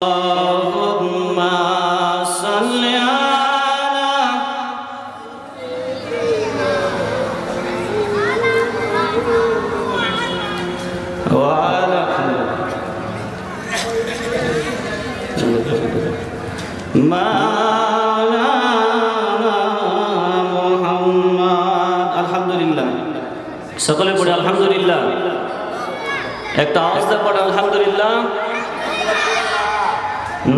اللهم صل وعلى مولانا محمد আলহামদুলিল্লাহ সকলে পড়ে আলহামদুলিল্লাহ একটা আওয়াজ দিয়ে পড়ে আলহামদুলিল্লাহ।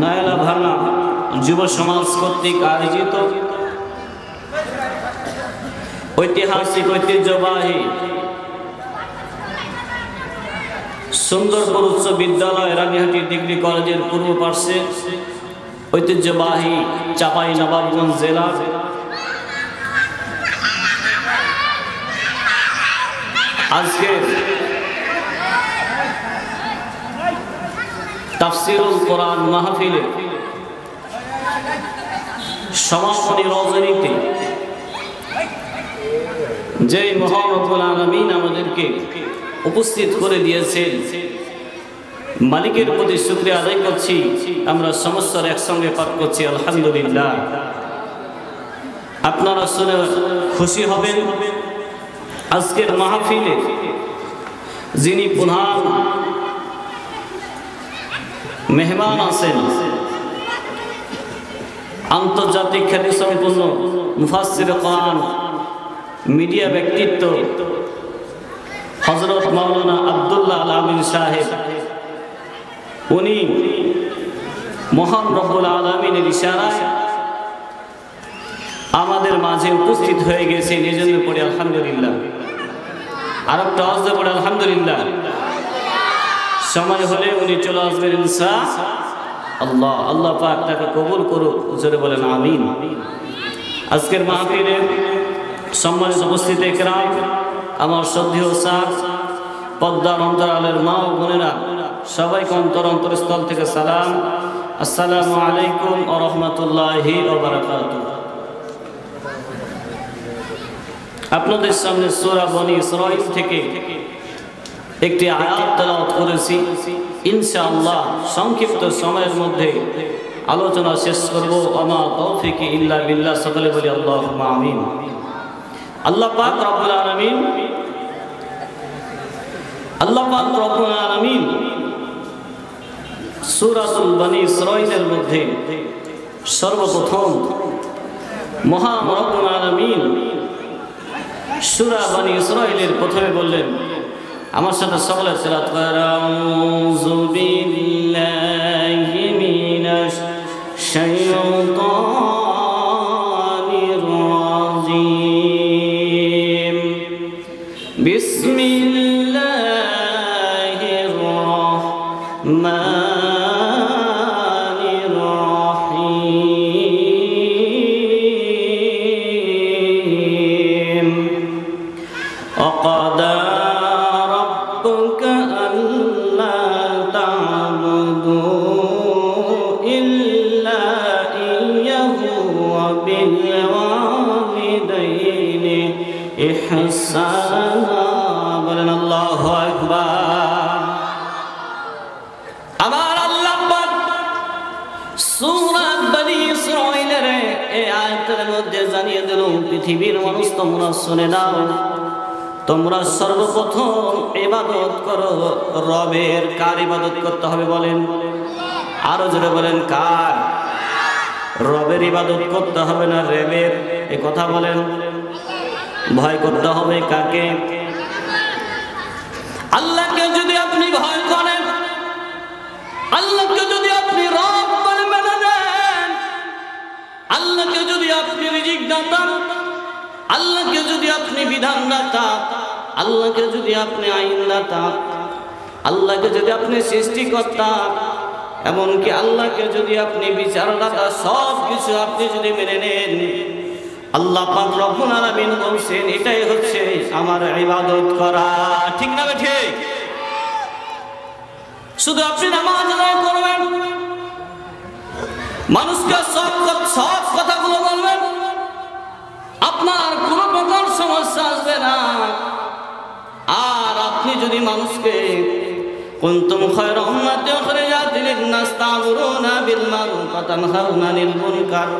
নয়লা ভাঙা যুব সমাজ কর্তৃক আয়োজিত ঐতিহাসিক ঐতিহ্যবাহী সুন্দরপুর উচ্চ বিদ্যালয় রানীহাটি ডিগ্রি কলেজের পূর্ব পার্শ্বে ঐতিহ্যবাহী চাপাই নবাবগঞ্জ জেলা আজকে তাফসীরুল কোরআন মাহফিলে সমাপনী রজনীতে যে মহান রব্বুল আলামিন আমাদেরকে উপস্থিত করে দিয়েছেন, মালিকের প্রতি শুকরিয়া আদায় করছি। আমরা সমস্ত একসঙ্গে পাঠ করছি আলহামদুলিল্লাহ। আপনারা শুনে খুশি হবেন, আজকের মাহফিলে যিনি প্রধান মেহমান আছেন, আন্তর্জাতিক খ্যাতিসম্পন্ন মুফাসসিরে কোরআন, মিডিয়া ব্যক্তিত্ব হযরত মাওলানা আব্দুল্লাহ আল আমিন সাহেব, উনি মহান রব্বুল আলামিনের ইশারায় আমাদের মাঝে উপস্থিত হয়ে গেছেন। এই জন্য পড়ে আলহামদুলিল্লাহ। আর একটা আওয়াজ দিয়ে পড়ে আলহামদুলিল্লাহ। সময় হলে উনি চলে আসবেন ইনশাআল্লাহ। আল্লাহ পাক তাকে কবুল করুক, জোরে বলেন আমিন। আজকের মাহফিলে সম্মানিত উপস্থিতি একরাম, আমার শ্রদ্ধেয় স্যার, পদ্মার অন্তরালের মা ও বোনেরা, সবাইকে অন্তরস্থল থেকে সালাম, আসসালামু আলাইকুম ওয়া রাহমাতুল্লাহি ওয়া বারাকাতুহু। আপনাদের সামনে সূরা বনী ইসরাঈল থেকে একটি আয়াত তেলাওয়াত করেছি। ইনশাআল্লাহ সংক্ষিপ্ত সময়ের মধ্যে আলোচনা শেষ করব। আমা তৌফিকি ইল্লা বিল্লাহ। সকলে বলি আল্লাহুম্মা আমিন। আল্লাহ পাক রব্বুল আলামিন সূরাতুল বনী ইসরাঈলের মধ্যে সর্বপ্রথম মহান রব্বুল আলামিন সূরা বনী ইসরাঈলের প্রথমে বললেন, আমার সাথে সকলে তেলাওয়াত করেন, আউযু বিল্লাহি মিনাশ শাইতানির রাজীম, বিসমিল্লাহির রাহমানির রাহিম। وقضى ربك ألا تعبدوا إلا إياه وبالوالدين إحسانا। বলেন আল্লাহু আকবার। আমার আল্লাহ পাক সূরা বনী ইসরাঈলের এই আয়াতের মধ্যে জানিয়ে দিল, পৃথিবীর মানুষ তোমরা শুনে নাও, তোমরা সর্বপ্রথম ইবাদত করো রবের। কার ইবাদত করতে হবে বলেন? আরো জোরে বলেন, কার? রবের ইবাদত করতে হবে না রেবের? এ কথা বলেন। ভয় করতে হবে কাকে? আল্লাহকে যদি আপনি ভয় করেন, আল্লাহকে যদি আপনি রব বলে মেনে নেন, আল্লাহকে যদি আপনি রিজিক দাতা, আল্লাহকে যদি আপনি বিধান দাতা, আল্লাহকে যদি আপনি আইন দাতা, আল্লাহকে যদি আপনি সৃষ্টিকর্তা, এমনকি আল্লাহকে যদি আপনি বিচারদাতা, সব কিছু আপনি যদি মেনে নেন, আল্লাহ পাক রব্বুল আলামিন বলছেন এটাই হচ্ছে আমার ইবাদত করা। ঠিক না ঠিক? শুধু আপনি নামাজ আদায় করবেন, মানুষকে সব কথাগুলো বলবেন, আপনার কোনো প্রকার সমস্যা আসবে না। আর আপনি যদি মানুষকে কুনতুম খায়রা উম্মাতিন উখরিজাত লিন-নাস তা'মুরুনা বিল মা'রুফ ওয়া তানহাউনা আনিল মুনকার।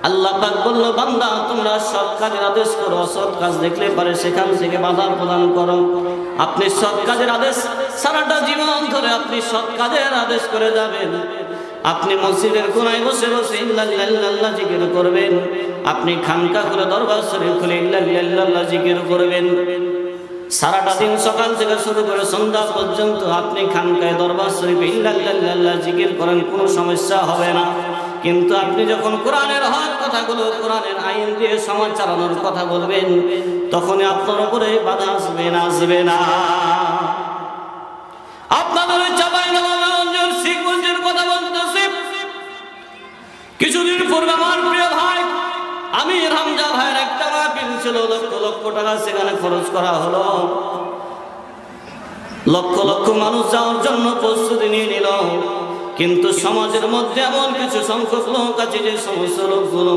আল্লাহ পাক বলল, বান্দা তোমরা সৎ কাজের আদেশ করো, অসৎ কাজ দেখলে পারে সেখান থেকে বাধা প্রদান করো। আপনি সৎ কাজের আদেশ সারাটা জীবন ধরে আপনি সৎ কাজের আদেশ করে যাবেন। আপনি মসজিদের কোনায় বসে বসে ইল্লাল্লাহ জিকির করবেন, আপনি খানকা খুলে দরবার শরীফ খুলে ইল্লাল্লাহ জিকির করবেন। সারাটা দিন সকাল থেকে শুরু করে সন্ধ্যা পর্যন্ত আপনি খানকায় দরবার শরীফে ইল্লাল্লাহ জিকির করেন, কোনো সমস্যা হবে না। কিন্তু আপনি যখন কোরআনের হক কথাগুলো, কোরআনের আইন দিয়ে সমাজ চালানোর কথা বলবেন, তখনই আপনার উপরে বাধা আসবে না। আপনাদের চাঁপাইনবাবগঞ্জের শিখগঞ্জের কথা বলতেছি। কিছুদিন পূর্বে আমার প্রিয় ভাই আমির হামজা ভাইয়ের একটা মাহফিল ছিল, লক্ষ লক্ষ টাকা সেখানে খরচ করা হলো। লক্ষ লক্ষ মানুষ যাওয়ার জন্য প্রস্তুতি নিয়ে নিল। কিন্তু সমাজের মধ্যে এমন কিছু সংখ্যক লোক আছে যে সমস্ত লোকগুলো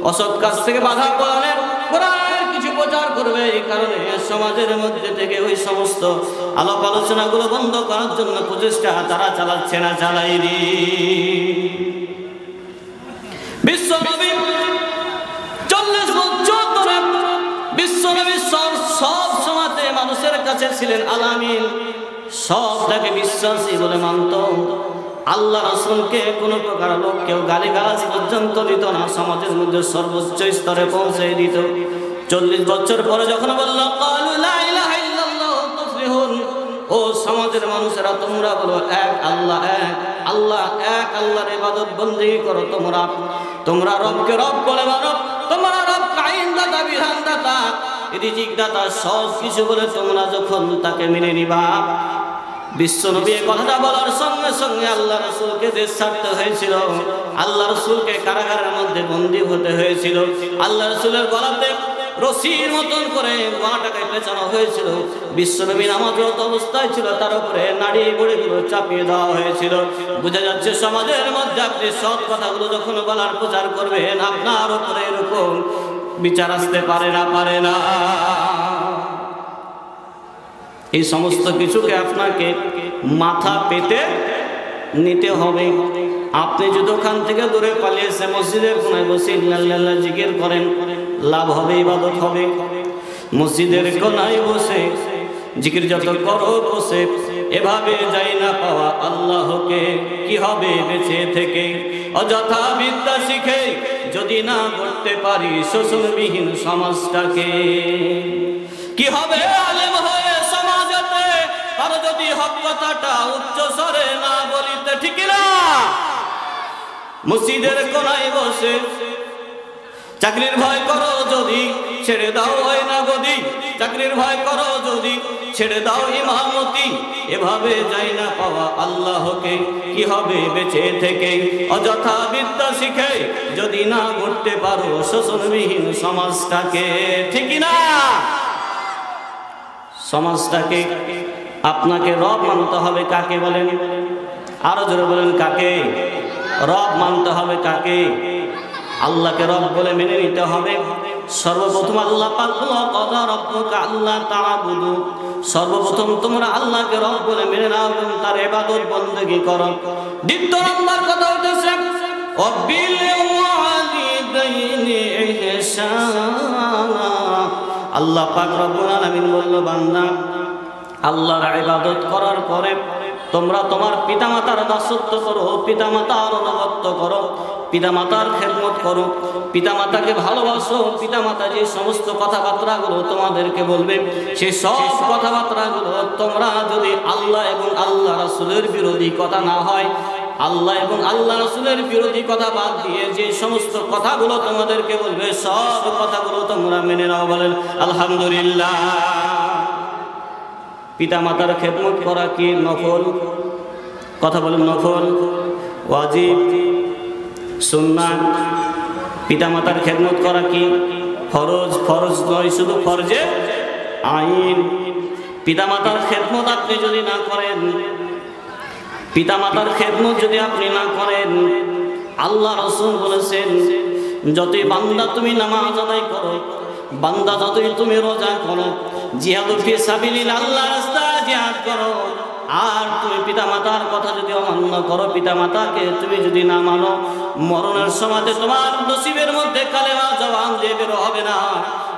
অসৎ কাজ থেকে বাধা প্রদানের কোরআনের কিছু প্রচার করবে। এই কারণে সমাজের মধ্যে থেকে ওই সমস্ত আলাপ আলোচনাগুলো বন্ধ করার জন্য প্রচেষ্টা তারা চালাচ্ছে না, চালাইনি। বিশ্বনবী 40 বছর ধরে বিশ্বনবী সব সময়তে মানুষের কাছে ছিলেন আলামিন, সবটাকে বিশ্বাসী বলে মানত। আল্লাহ রাসূলকে কোনো প্রকার লোক কেউ গালিগালাজ পর্যন্ত দিত না, সমাজের মধ্যে সর্বোচ্চ স্তরে পৌঁছে দিত। 40 বছর পরে যখন বলল ক্বালু লা ইলাহা ইল্লাল্লাহ তুফলিহুন, ও সমাজের মানুষেরা তোমরা বলো এক আল্লাহ, এক আল্লাহ, এক আল্লাহর ইবাদত বندگی করো। তোমরা রবকে রব বলে মানো, তোমরা রব আইন দাতা, বিধান দাতা, রিজিক দাতা, সব কিছু বলে তোমরা যখন তাকে মেনে নিবা। বিশ্বনবী এই কথাটা বলার সঙ্গে সঙ্গে আল্লাহ রাসূলকে দেশ ছাড়তে হয়েছিল, আল্লাহ রাসূলকে কারাগারের মধ্যে বন্দী হতে হয়েছিল। আল্লাহ রাসূলের গলাতে রশির মতন করে গলাটাকে পেঁচানো হয়েছিল। বিশ্বনবী নামাজরত অবস্থায় ছিল, তার উপরে নাড়ি বড়িগুলো চাপিয়ে দেওয়া হয়েছিল। বোঝা যাচ্ছে সমাজের মধ্যে আপনি সৎ কথাগুলো যখন বলার প্রচার করবেন, আপনার উপরে এরকম বিচার আসতে পারে না। এই সমস্ত কিছুকে আপনাকে মাথা পেতে নিতে হবে। আপনি যদি ওখান থেকে দূরে পালিয়ে এসে মসজিদের কোনায় বসে ইল্লাল্লাহ জিকির করেন, লাভ হবে, ইবাদত হবে। মসজিদের কোনায় বসে জিকির যত করো বসে, এভাবে যাই না পাওয়া আল্লাহকে, কি হবে বেঁচে থেকে? অযথা বিদ্যা শিখে যদি না করতে পারি শোষণবিহীন সমাজটাকে, কি হবে আলেম হয়ে সমাজেতে আর যদি হক কথাটা উচ্চ স্বরে না বলিতে, ঠিক না? মসজিদের কোনায় বসে চাকরির ভয় করো যদি, ছেড়ে দাও হয় না গদি। চাকরির ভয় করো যদি, ছেড়ে দাও ইমামতি। এভাবে যাই না পাওয়া আল্লাহকে, কি হবে বেঁচে থেকে? অযথা বিদ্যা শিখে যদি না গড়তে পারো শোষণবিহীন সমাজটাকে, ঠিক না? সমাজটাকে আপনাকে রব মানতে হবে। কাকে বলেন? আরো জোরে বলেন, কাকে? রব মানতে হবে কাকে? আল্লাহকে রব বলে মেনে নিতে হবে। সর্বপ্রথম আল্লাহ পাক বলল ক্বাদা রাব্বুকা আল্লা তা'বুদু, সর্বপ্রথম তোমরা আল্লাহকে রব বলে মেনে নাও এবং তার ইবাদত বندگی করো। দ্বিতীয় নম্বর কথা হচ্ছে ওয়াবিল ওয়ালিদাইনি ইহসানা। আল্লাহ পাক রব্বুল আলামিন বলল, বান্দা আল্লাহর ইবাদত করার পরে তোমরা তোমার পিতামাতার দাসত্ব করো, পিতামাতার অনুগত্য করো, পিতামাতার খেদমত করো, পিতামাতাকে ভালোবাসো। পিতামাতা যে সমস্ত কথাবার্তাগুলো তোমাদেরকে বলবে, সেই সব কথাবার্তাগুলো তোমরা যদি আল্লাহ এবং আল্লাহ রাসূলের বিরোধী কথা না হয়, আল্লাহ এবং আল্লাহ রাসূলের বিরোধী কথা বাদ দিয়ে যে সমস্ত কথাগুলো তোমাদেরকে বলবে, সব কথাগুলো তোমরা মেনে নাও। বলেন আলহামদুলিল্লাহ। পিতামাতার খেদমত করা কি নফল? কথা বলেন, নফল, ওয়াজিব, সুন্নাত? পিতামাতার খেদমত করা কি ফরজ? ফরজ নয়, শুধু ফরজে আইন। পিতামাতার খেদমত আপনি যদি না করেন, পিতামাতার খেদমত যদি আপনি না করেন, আল্লাহ রাসূল বলেছেন যতই বান্দা তুমি নামাজ আদায় করো, বান্দা যতই তুমি রোজা করো, জিহাদ ফি সাবিলিল্লাহ, আল্লাহর রাস্তায় জিহাদ করো, আর তুমি পিতামাতার কথা যদি অমান্য করো, পিতামাতাকে তুমি যদি না মানো, মরণের সময় তোমার নসিবের মধ্যে কালেমা জবান দিয়ে বের হবে না,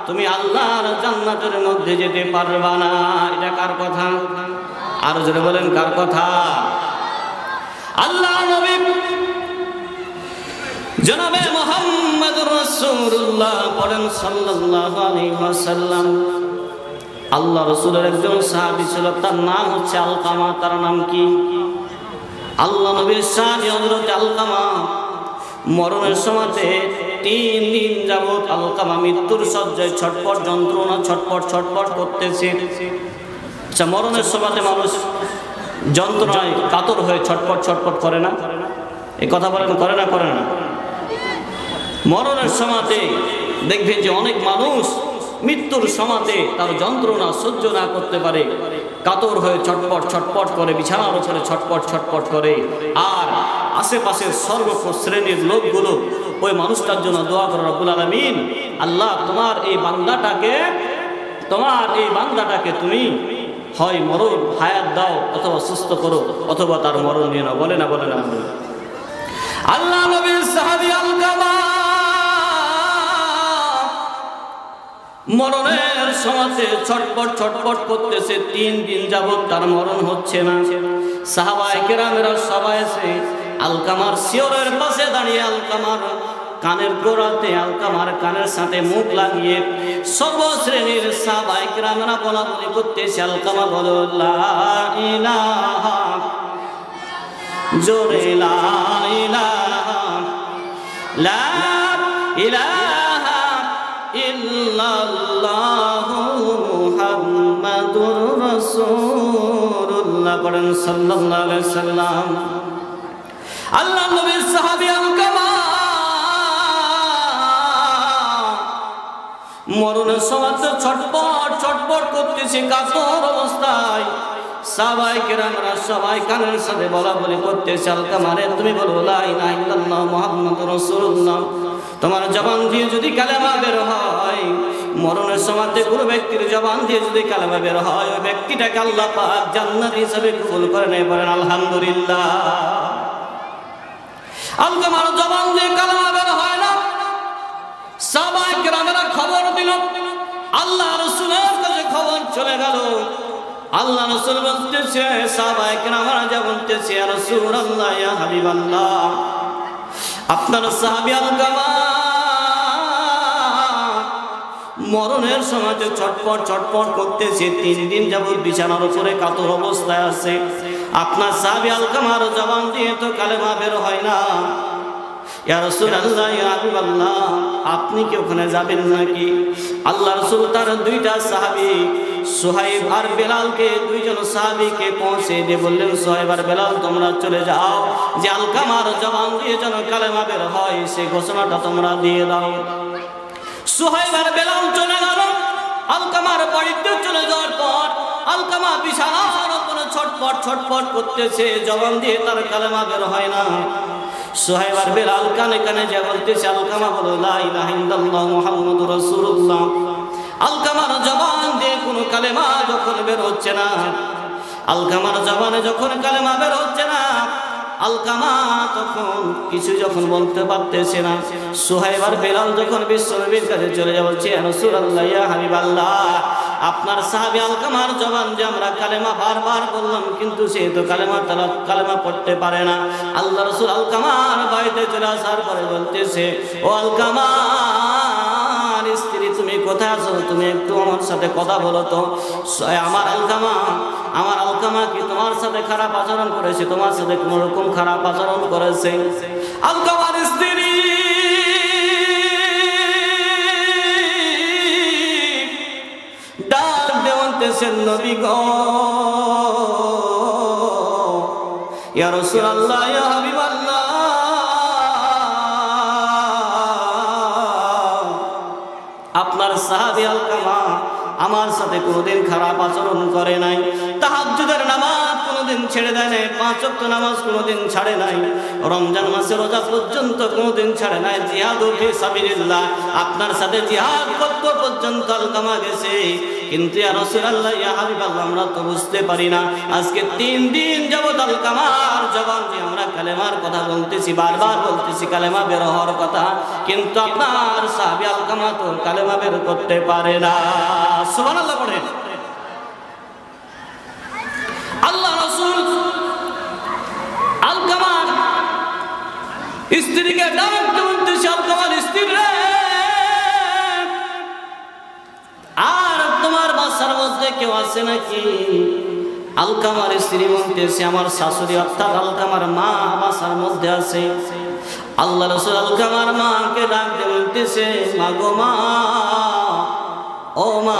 তুমি আল্লাহর জান্নাতের মধ্যে যেতে পারবা না। এটা কার কথা? আর জোরে বলেন কার কথা? আল্লাহ নবী জনাবে মুহাম্মদুর রাসূলুল্লাহ পড়েন সাল্লাল্লাহু আলাইহি ওয়াসাল্লাম। আল্লাহ রাসূলের একজন সাহাবী ছিল, তার নাম হচ্ছে আলকামা। তার নাম কি? আল্লাহ নবীর সাহাবী হযরত আলকামা মরণের সময় 3 দিন যাবত আলকামা মৃত্যুর শয্যায় ছটপট যন্ত্রণা ছটপট করতেছে। আচ্ছা, মরণের সময় মানুষ যন্ত্রণায় কাতর হয়ে ছটপট করে না? এই কথা বলেন, করে না? মরণের সময় দেখবেন যে অনেক মানুষ মৃত্যুর সময়তে তার যন্ত্রণা সহ্য না করতে পারে, কাতর হয়ে ছটপট করে, বিছানার উপরে ছটপট করে। আর আশেপাশের সর্ব শ্রেণীর লোকগুলো ওই মানুষটার জন্য দোয়া করে, রব্বুল আলামিন, আল্লাহ তোমার এই বান্দাটাকে তুমি হয় মরণ হায়াত দাও, অথবা সুস্থ করো, অথবা তার মরণ নিয়ে নাও। বলে না? আল্লাহ নবীর সাহাবী আলকামা মরণের সময়তে ছটপট করতেছে। 3 দিন যাবত তার মরণ হচ্ছে না। সাহাবায়ে কেরামেরা সবাই এসে আলকামার শিয়রের পাশে দাঁড়িয়ে আলকামার কানের গোড়াতে, আলকামার কানের সাথে মুখ লাগিয়ে সর্বশ্রেণীর সাহাবায়ে কেরামেরা বলাবলি করতেছে। আলকামা বলো লা ইলাহা, জোরে লা ইলাহা, লা ইলাহা ইল্লাল্লাহু মুহাম্মাদুর রাসূলুল্লাহ পড়েন সাল্লাল্লাহু আলাইহি সাল্লাম। আল্লাহ নবীর সাহাবী আলকামা মরণের সময় ছটপট করতেছে কাতর অবস্থায়। সাহাবায়ে কেরামরা সবাই কানের সাথে বলাবলি করতেছে, আলকামারে তুমি বলো লা ইলাহা ইল্লাল্লাহ মুহাম্মাদুর রাসূলুল্লাহ। তোমার জবান দিয়ে যদি কালেমা বের হয়, মরণের সময় কোনো ব্যক্তির জবান দিয়ে যদি কালেমা বের হয়, ওই ব্যক্তিটাকে আল্লাহ পাক জান্নাত হিসেবে কবুল করে নেয়। বলেন আলহামদুলিল্লাহ। আলকামার জবান দিয়ে কালেমা বের হয় না। সাহাবায়ে কেরামরা খবর দিল, আল্লাহ রাসূলের কাছে খবর চলে গেল। আল্লাহ রাসূল বলতেছে, সাহাবায়ে কেরামরা যা বলতেছে, ইয়া রাসূলুল্লাহ, ইয়া হাবিবাল্লাহ, আপনার সাহাবী আলকামা মরণের সময় ছটপট করতেছে। 3 দিন যাবত বিছানার উপরে কাতর অবস্থায় আছে। আপনার সাহাবী আলকামার জবান দিয়ে তো কালেমা বের হয় না। ইয়া রাসূলুল্লাহ, ইয়া হাবিবাল্লাহ, আপনি কি ওখানে যাবেন নাকি? আল্লাহ রাসূল তার 2টা সাহাবী সুহাইব আর বেলালকে, 2জন সাহাবীকে পৌঁছে দিয়ে বললেন, সুহাইব আর বেলাল তোমরা চলে যাও, যে আলকামার জবান দিয়ে যেন কালেমা বের হয় সেই ঘোষণাটা তোমরা দিয়ে দাও। সুহাইব আর বেলাল চলে গেল। আলকামার বাড়িতে চলে যাওয়ার পর আলকামা বিছানার উপরে ছটপট করতেছে, জবান দিয়ে তার কালেমা বের হয় না। সুহাইব আর বেলাল কানে যে বলতেছে, আলকামা বলো লা ইলাহা ইল্লাল্লাহ মুহাম্মাদুর রাসূলুল্লাহ। আলকামার জবান দিয়ে কোনো কালেমা যখন বের হচ্ছে না, আলকামার জবানে যখন কালেমা বের হচ্ছে না, আলকামা তখন কিছু যখন বলতে পারতেছে না, সুহাইব আর বেলাল যখন বিশ্বনবীর কাছে চলে যাওয়া, বলছে, ইয়া রাসূলুল্লাহ, ইয়া হাবিবাল্লাহ, আপনার সাহাবী আলকামার জবান যে আমরা কালেমা বারবার বললাম, কিন্তু সে তো কালেমা পড়তে পারে না। আল্লাহ রাসূল আলকামার বাড়িতে চলে আসার পরে বলতেছে, ও আলকামা স্ত্রী, তুমি কোথায় আছো? তুমি একটু আমার সাথে কথা বলো তো। আমার আলকামা কি তোমার সাথে খারাপ আচরণ করেছে? তোমার সাথে কোন রকম খারাপ আচরণ করেছে? আলকামার স্ত্রী ডাক দিয়ে বলতেছেন, নবী গো, ইয়া রাসূলুল্লাহ, ইয়া হাবিবাল্লাহ, আপনার সাহাবী আলকামা আমার সাথে কোনোদিন খারাপ আচরণ করে নাই। তাহাজ্জুদের নামাজ কোনোদিন ছেড়ে দেয় নাই, 5 ওয়াক্ত নামাজ কোনোদিন ছাড়ে নাই, রমজান মাসে রোজা পর্যন্ত কোনোদিন ছাড়ে নাই। জিহাদ ফি সাবিলিল্লাহ, আপনার সাথে জিহাদ করতে পর্যন্ত আলকামা গেছে। কিন্তু ইয়া রাসূলুল্লাহ, ইয়া হাবিবাল্লাহ, আমরা তো বুঝতে পারি না। আজকে 3 দিন যাবত আলকামার জবান দিয়ে আমরা কালেমার কথা বলতেছি, বারবার বলতেছি কালেমা বের হওয়ার কথা, কিন্তু আপনার সাহাবী আলকামা তো কালেমা বের করতে পারে না। সুবহানাল্লাহ পড়েন। আল্লাহ রাসূল আলকামার স্ত্রীকে ডাক বলতেছে, আলকামার স্ত্রী রে, আর তোমার বাসার মধ্যে কেউ আছে নাকি? আলকামার স্ত্রী বলতেছে, আমার শাশুড়ি অর্থাৎ আলকামার মা বাসার মধ্যে আছে। আল্লাহ রাসূল আলকামার মাকে ডাক দিয়ে বলতেছে, মা গো মা, ও মা,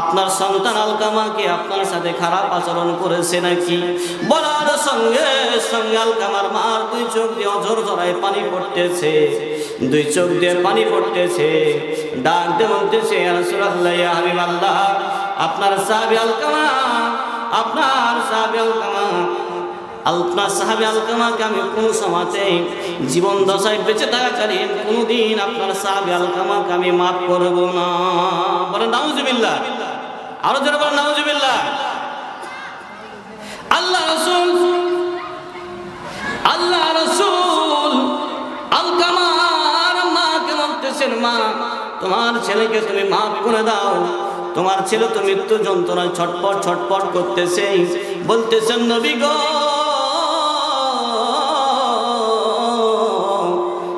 আপনার সন্তান আলকামাকে আপনার সাথে খারাপ আচরণ করেছে নাকি? বলার সঙ্গে সঙ্গে আলকামার মার 2 চোখ দিয়ে অঝর ঝরায় পানি পড়তেছে, 2 চোখ দিয়ে পানি পড়তেছে। ডাক দিয়ে বলতেছে, ইয়া রাসূলুল্লাহ, ইয়া হাবিবাল্লাহ, আপনার সাহাবী আলকামা, আপনার সাহাবী আলকামা, আপনার সাহাবী আলকামাকে আমি কোনো সময়তে জীবন দশায় বেঁচে থাকাকালীন কোনোদিন আপনার সাহাবী আলকামাকে আমি মাফ করব না। বলেন নাউজুবিল্লাহ, আরো জোরে বলেন নাউজুবিল্লাহ। আল্লাহ রাসূল আলকামার মাকে বলতেছেন, মা, তোমার ছেলেকে তুমি মাফ করে দাও, তোমার ছেলে তো মৃত্যু যন্ত্রণায় ছটপট ছটপট করতেছে। বলতেছেন, নবী গো,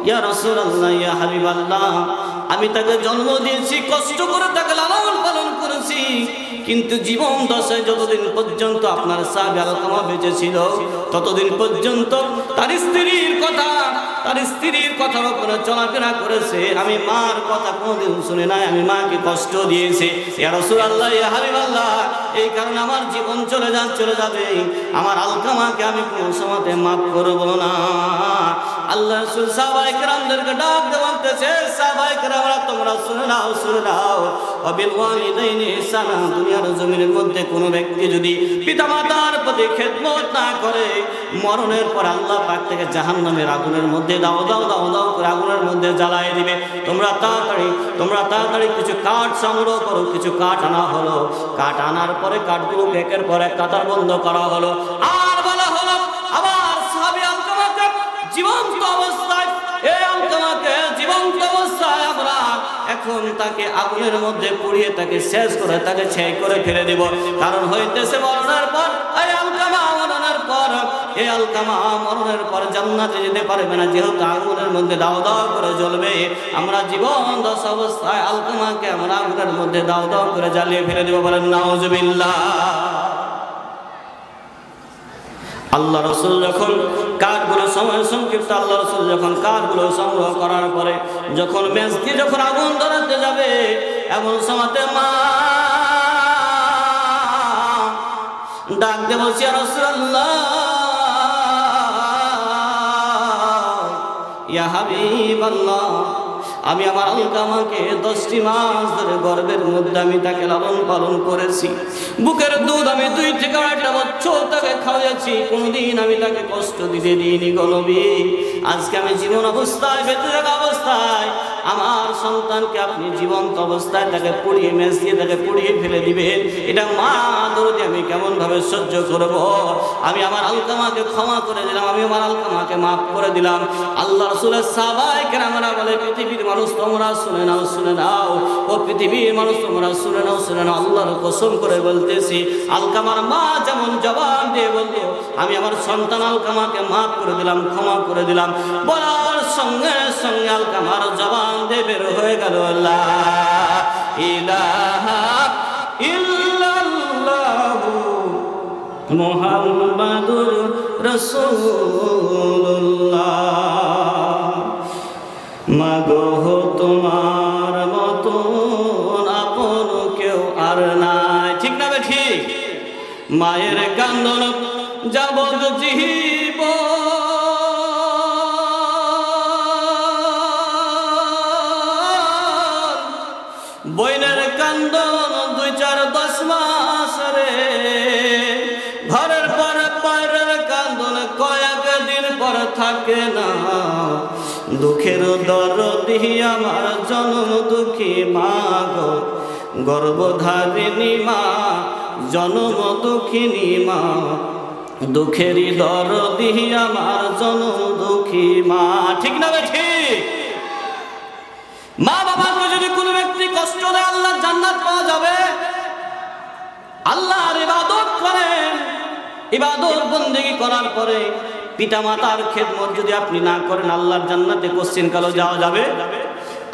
ইয়া রাসূলুল্লাহ, ইয়া হাবিবাল্লাহ, আমি তাকে জন্ম দিয়েছি, কষ্ট করে তাকে লালন পালন করেছি, কিন্তু জীবন দশায় যতদিন পর্যন্ত আপনার সাহাবী আলকামা বেঁচে ছিল ততদিন পর্যন্ত তার স্ত্রীর কথার উপরে চলাফেরা করেছে। আমি মার কথা কোনোদিন শুনে নাই, আমি মাকে কষ্ট দিয়েছি। ইয়া রাসূলুল্লাহ, ইয়া হাবিবাল্লাহ, এই কারণে আমার জীবন চলে যাবে, আমার আলকামাকে আমি কোনো সময়তে মাফ করব না। আল্লাহ রাসূল সাহাবায়ে কেরামদেরকে ডাক দিয়ে বলতেছে, সাহাবায়ে কেরামরা, তোমরা শুনে নাও, ওয়াবিল ওয়ালিদাইনি ইহসানা, দুনিয়ার জমিনের মধ্যে কোনো ব্যক্তি যদি পিতামাতার প্রতি খেদমত না করে, মরণের পর আল্লাহ পাক থেকে জাহান্নামের আগুনের মধ্যে দাও করে আগুনের মধ্যে জ্বালায় দিবে। তোমরা তাড়াতাড়ি কিছু কাঠ সংগ্রহ করো। কিছু কাঠ আনা হলো, কাঠ আনার পরে কাঠগুলো একের পর এক কাতার বন্ধ করা হলো। আর বলা হলো, আবার সাহাবী আলকামাকে জীবন্ত অবস্থায়, এই আলকামাকে জীবন্ত অবস্থায় আমরা এখন তাকে আগুনের মধ্যে পুড়িয়ে তাকে শেষ করে তাকে ছাই করে ফেলে দেব। কারণ হইতেছে মরণের পর এই আলকামা মরণের পর জান্নাতে যেতে পারবে না, যেহেতু আগুনের মধ্যে দাও করে জ্বলবে। আমরা জীবন দশা অবস্থায় আলকামাকে আমরা আগুনের মধ্যে দাও করে জ্বালিয়ে ফেলে দেব। বলেন নাউজুবিল্লাহ। আল্লাহ রাসূল যখন কাঠগুলো সময় সংক্ষিপ্ত, আল্লাহ রাসূল যখন কাঠগুলো সংগ্রহ করার পরে যখন মেজ দিয়ে যখন আগুন ধরাতে যাবে, এমন সময়তে মা ডাক দিয়ে বলছে, ইয়া রাসূলুল্লাহ, ইয়া হাবিবাল্লাহ, আমি আমার আলকামাকে 10টি মাস ধরে গর্ভের মধ্যে আমি তাকে লালন পালন করেছি, বুকের দুধ আমি 2 থেকে 8 বছর তাকে খাওয়াইছি, কোনোদিন আমি তাকে কষ্ট দিতে দিইনি গো নবী। আজকে আমি জীবন অবস্থায়, বেঁচে থাকা অবস্থায় আমার সন্তানকে আপনি জীবন্ত অবস্থায় তাকে পুড়িয়ে মেজ দিয়ে তাকে পুড়িয়ে ফেলে দিবেন, এটা মা দরদি আমি কেমন ভাবে সহ্য করব? আমি আমার আলকামাকে ক্ষমা করে দিলাম, আমি আমার আলকামাকে মাফ করে দিলাম। আল্লাহ রাসূলের সাহাবায়ে কেরামরা বলে, পৃথিবীর মানুষ তোমরা শুনে নাও, ও পৃথিবীর মানুষ তোমরা শুনে নাও। আল্লাহর কসম করে বলতেছি, আলকামার মা যেমন জবান দিয়ে বললো, আমি আমার সন্তান আলকামাকে মাফ করে দিলাম, ক্ষমা করে দিলাম, বলার সঙ্গে সঙ্গে আলকামার জবান দিয়ে বের হয়ে গেল, লা ইলাহা ইল্লাল্লাহু মুহাম্মাদুর রাসূলুল্লাহ। মাগো তোমার মতন আপন কেউ আর নাই। ঠিক না ঠিক? মায়ের কান্দন যাবত জীবন, বইনের কান্দন 2, 4, 10 মাস রে, ঘরের পর থাকে না, দুঃখের দরদি আমার জনম দুঃখী মা গো, গর্ভধারিণী মা জনম দুঃখিনী মা, দুঃখেরই দরদি আমার জনম দুঃখী মা। ঠিক না ঠিক? মা বাবাকে যদি কোনো ব্যক্তি কষ্ট দেয় আল্লাহর জান্নাত পাওয়া যাবে। আল্লাহর ইবাদত করেন, ইবাদত বন্দেগী করার পরে পিতা মাতার খেদমত যদি আপনি না করেন আল্লাহর জান্নাতে কোশ্চিন কালো যাওয়া যাবে।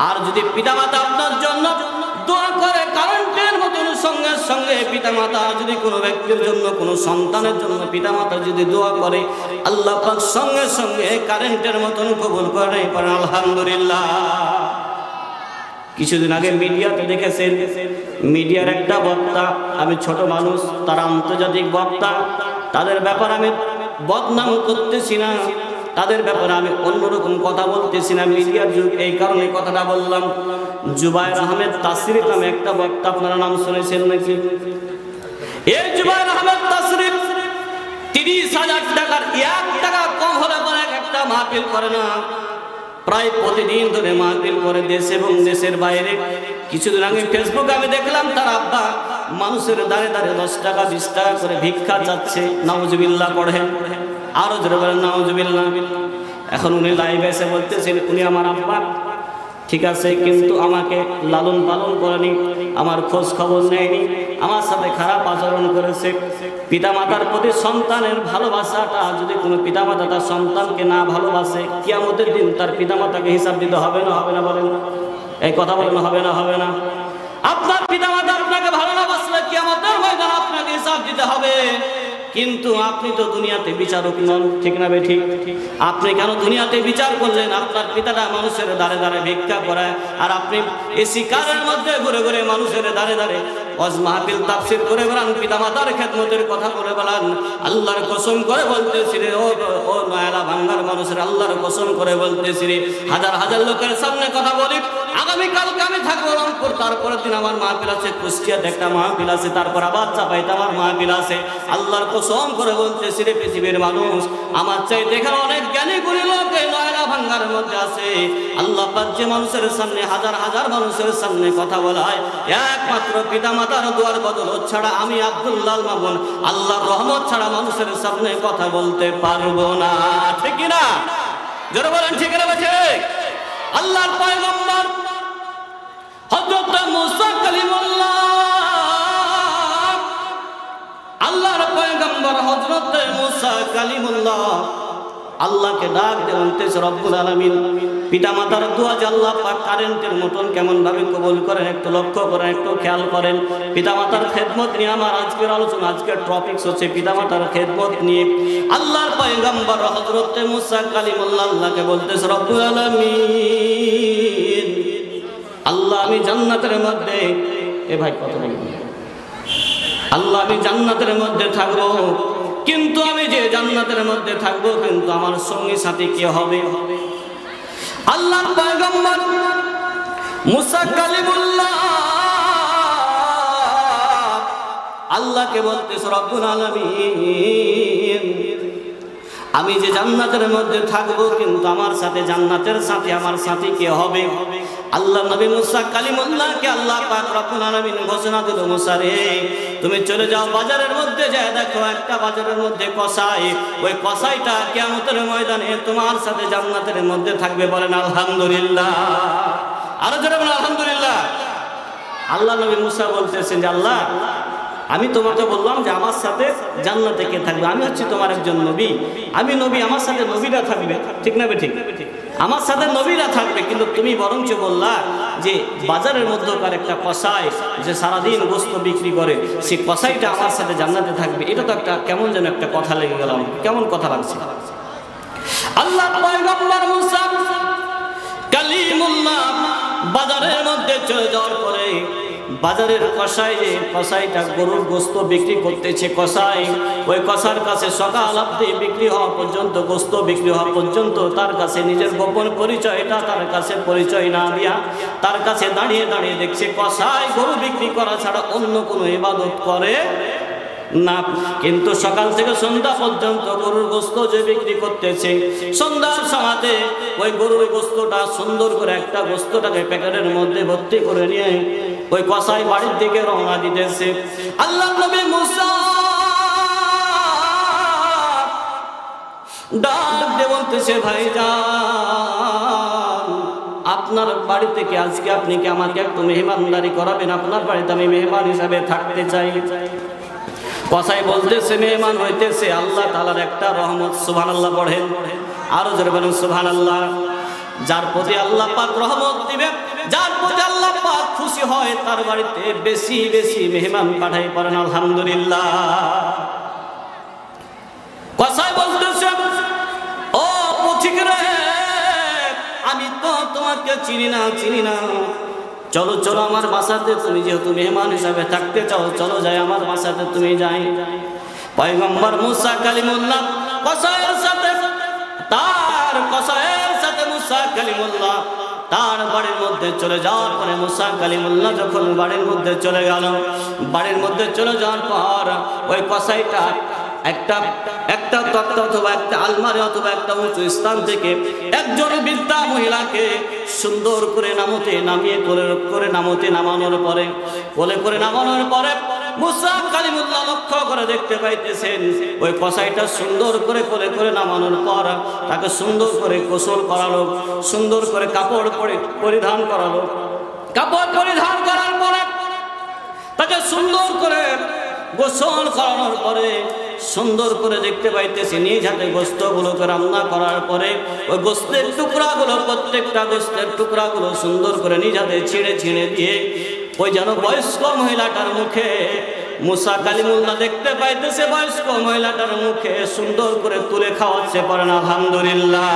আর যদি পিতা মাতা আপনার জন্য দোয়া করে কারেন্টের মতন, সঙ্গে সঙ্গে পিতা মাতা যদি কোনো ব্যক্তির জন্য, কোনো সন্তানের জন্য পিতা মাতা যদি দোয়া করে আল্লাহ পাক সঙ্গে সঙ্গে কারেন্টের মতন কবুল করে। আলহামদুলিল্লাহ। কিছুদিন আগে মিডিয়াতে দেখেছেন, মিডিয়ার একটা বক্তা, আমি ছোট মানুষ, তারা আন্তর্জাতিক বক্তা, তাদের ব্যাপারে আমি বদনাম করতেছি না, তাদের ব্যাপারে আমি অন্যরকম কথা বলতেছি না, মিডিয়ার যুগ এই কারণে কথাটা বললাম। জুবায়ের আহমেদ তাসরিফ নামে একটা বক্তা, আপনারা নাম শুনেছেন নাকি? এই জুবায়ের আহমেদ তাসরিফ 30,000 টাকার 1 টাকা কম হলে পরে একটা মাহফিল করে না, প্রায় প্রতিদিন ধরে মাহফিল করে দেশ এবং দেশের বাইরে। কিছুদিন আগে ফেসবুকে আমি দেখলাম তার আব্বা মানুষের দাঁড়ে দাঁড়ে 10 টাকা 20 টাকা করে ভিক্ষা চাচ্ছে। নাউজুবিল্লাহ পড়েন, আরো জোরে বলেন নাউজুবিল্লাহ। এখন উনি লাইভে এসে বলতেছেন উনি আমার আব্বা, ঠিক আছে, কিন্তু আমাকে লালন পালন করেনি, আমার খোঁজ খবর নেয়নি, আমার সাথে খারাপ আচরণ করেছে। পিতামাতার প্রতি সন্তানের ভালোবাসাটা যদি কোনো পিতামাতা তার সন্তানকে না ভালোবাসে, কিয়ামতের দিন তার পিতামাতাকে হিসাব দিতে হবে না? হবে না? বলেন, এই কথা বলেন, হবে না? হবে না? আপনার পিতামাতা আপনাকে ভালো না বাসলে কিয়ামতের ময়দানে আপনাকে হিসাব দিতে হবে। কিন্তু আপনি তো দুনিয়াতে বিচারক নন, ঠিক না বেঠিক? আপনি কেন দুনিয়াতে বিচার করলেন? আপনার পিতাটা মানুষের দাঁড়ে দাঁড়ে ভিক্ষা করায়, আর আপনি এসি কারের মধ্যে ঘুরে ঘুরে মানুষের দাঁড়ে দাঁড়ে ওয়াজ মাহফিল তাফসীর করে বেড়ান, পিতামাতার খেদমতের কথা বলে বেড়ান। আল্লাহর কসম করে বলতেছি রে, ও নয়লা ভাঙ্গার মানুষের, আল্লাহর কসম করে বলতেছি রে, হাজার হাজার লোকের সামনে কথা বলি, আগামীকালকে আমি থাকবো রংপুর, তারপরের দিন আমার মাহফিল আছে কুষ্টিয়াতে একটা মাহফিল আছে, তারপর আবার চাপাইতে আমার মাহফিল আছে। আল্লাহর কসম করে বলতেছি রে, পৃথিবীর মানুষ আমার চাইতে এখানে অনেক জ্ঞানী গুণী লোক এই নয়লা ভাঙ্গার মধ্যে আছে। আল্লাহ পাক যে মানুষের সামনে, হাজার হাজার মানুষের সামনে কথা বলায়, একমাত্র পিতামাতার দোয়ার বদল ছাড়া আমি আব্দুল্লাহ মামুন আল্লাহর রহমত ছাড়া মানুষের সামনে কথা বলতে পারবো না। ঠিক না? জোরে বলেন ঠিক না? ঠিক। আল্লাহর পয়গম্বর হযরত মুসা কালিমুল্লাহ, আল্লাহর পয়গম্বর হযরত মুসা কালিমুল্লাহ আল্লাহকে ডাক দিয়ে বলতেছে রব্বুল আলামিন, পিতামাতার দোয়া যে আল্লাহ পাক কারেন্টের মতন কেমন ভাবে কবুল করেন, একটু লক্ষ্য করেন, একটু খেয়াল করেন। পিতামাতার খেদমত নিয়ে আমার আজকের আলোচনা, আজকের টপিকস হচ্ছে পিতামাতার খেদমত নিয়ে। আল্লাহর পয়গম্বর হযরত মুসা কালিমুল্লাহ আল্লাহকে বলতেছে রব্বুল আলামিন, আল্লাহ আমি জান্নাতের মধ্যে, এ ভাই কত বলবেন, আল্লাহ আমি জান্নাতের মধ্যে থাকবো, কিন্তু আমি যে জান্নাতের মধ্যে থাকবো কিন্তু আমার সঙ্গী সাথী কে হবে? আল্লাহর পয়গম্বর মুসা কালিমুল্লাহ আল্লাহকে বলতেছে রব্বুল আলামিন, আমি যে জান্নাতের মধ্যে থাকবো কিন্তু আমার সাথে জান্নাতের সাথে আমার সাথী কে হবে? আল্লাহ নবী মুসা কালিমুল্লাহকে আল্লাহ পাক রব্বুল আলামিন ঘোষণা দিল, মুসা রে তুমি চলে যাও বাজারের মধ্যে, যায় দেখো একটা বাজারের মধ্যে কসাই, ওই কসাইটা কিয়ামতের ময়দানে তোমার সাথে জান্নাতের মধ্যে থাকবে। বলেন আলহামদুলিল্লাহ, আরো জোরে বলেন আলহামদুলিল্লাহ। আল্লাহ নবী মুসা বলতেছেন যে আল্লাহ আমি তোমাকে বললাম যে আমার সাথে জান্নাতে কে থাকবে? আমি হচ্ছে তোমার একজন নবী, আমি নবী, আমার সাথে নবীরা থাকবে, ঠিক না ঠিক? আমার সাথে নবীরা থাকবে, কিন্তু তুমি বরঞ্চ বললা যে বাজারের মধ্যকার একটা কসাই যে সারাদিন গোস্ত বিক্রি করে, সেই কসাইটা আমার সাথে জান্নাতে থাকবে। এটা তো একটা কেমন যেন একটা কথা লেগে গেল, কেমন কথা লাগছে। আল্লাহ পয়গম্বর মুসা কালিমুল্লাহ বাজারের মধ্যে চলে যাওয়ার পরে বাজারের কসাই, যে কসাইটা গরুর গোস্ত বিক্রি করতেছে, কসাই ওই কসার কাছে সকাল অবধি বিক্রি হওয়া পর্যন্ত, গোস্ত বিক্রি হওয়া পর্যন্ত তার কাছে নিজের গোপন পরিচয়টা তার কাছে পরিচয় না দিয়া তার কাছে দাঁড়িয়ে দাঁড়িয়ে দেখছে কসাই গরু বিক্রি করা ছাড়া অন্য কোনো ইবাদত করে না, কিন্তু সকাল থেকে সন্ধ্যা পর্যন্ত গরুর গোস্ত যে বিক্রি করতেছে, সন্ধ্যার সময়তে ওই গরুর গোস্তটা সুন্দর করে একটা গোস্তটাকে প্যাকেটের মধ্যে ভর্তি করে নিয়ে ওই কসাই বাড়ির দিকে রওনা দিতেছে। আল্লাহ নবী মুসা ডাক দিয়ে বলতেছে, ভাইজান আপনার বাড়ি থেকে আজকে আপনি কি আমাকে একটু মেহমানদারি করাবেন? আপনার বাড়িতে আমি মেহমান হিসাবে থাকতে চাই। কসাই বলতেছে, মেহমান হইতেছে আল্লাহ তাআলার একটা রহমত। সুবহানাল্লাহ পড়েন, আরো জোরে বলেন সুবহানাল্লাহ। যার প্রতি আল্লাহ পাক রহমত দিবেন, যার প্রতি আল্লাহ পাক খুশি হয়, তার বাড়িতে বেশি বেশি মেহমান পাঠাই, পড়েন আলহামদুলিল্লাহ। কসাই বলতেছে, ও পথিক রে, আমি তো তোমাকে চিনি না। চলো চলো আমার বাসাতে, তুমি যেহেতু মেহমান হিসাবে থাকতে চাও, চলো যাই আমার বাসাতে, তুমি যাই। পয়গম্বর মুসা কালিমুল্লাহ কসাইয়ের সাথে মুসা কালিমুল্লাহ তার বাড়ির মধ্যে চলে যাওয়ার পরে, মুসা কালিমুল্লাহ যখন বাড়ির মধ্যে চলে গেল, বাড়ির মধ্যে চলে যাওয়ার পর ওই কসাইটা একটা তক্তা অথবা একটা আলমারি অথবা একটা উঁচু স্থান থেকে একজন বৃদ্ধা মহিলাকে সুন্দর করে নামানোর পরে মুসা কালিমুল্লাহ লক্ষ্য করে দেখতে পাইতেছেন ওই কসাইটা সুন্দর করে কোলে নামানোর পর তাকে সুন্দর করে গোসল করালো, সুন্দর করে কাপড় পরিধান করালো। কাপড় পরিধান করার পরে তাকে সুন্দর করে গোসল করানোর পরে সুন্দর করে দেখতে পাইতেছি নিজ হাতে গোস্তগুলোকে রান্না করার পরে ওই গোস্তের টুকরাগুলো, প্রত্যেকটা গোস্তের টুকরাগুলো সুন্দর করে নিজ হাতে ছিঁড়ে দিয়ে ওই যেন বয়স্ক মহিলাটার মুখে, মুসা কালিমুল্লাহ দেখতে পাইতেছে বয়স্ক মহিলাটার মুখে সুন্দর করে তুলে খাওয়াচ্ছে, পড়েন আলহামদুলিল্লাহ।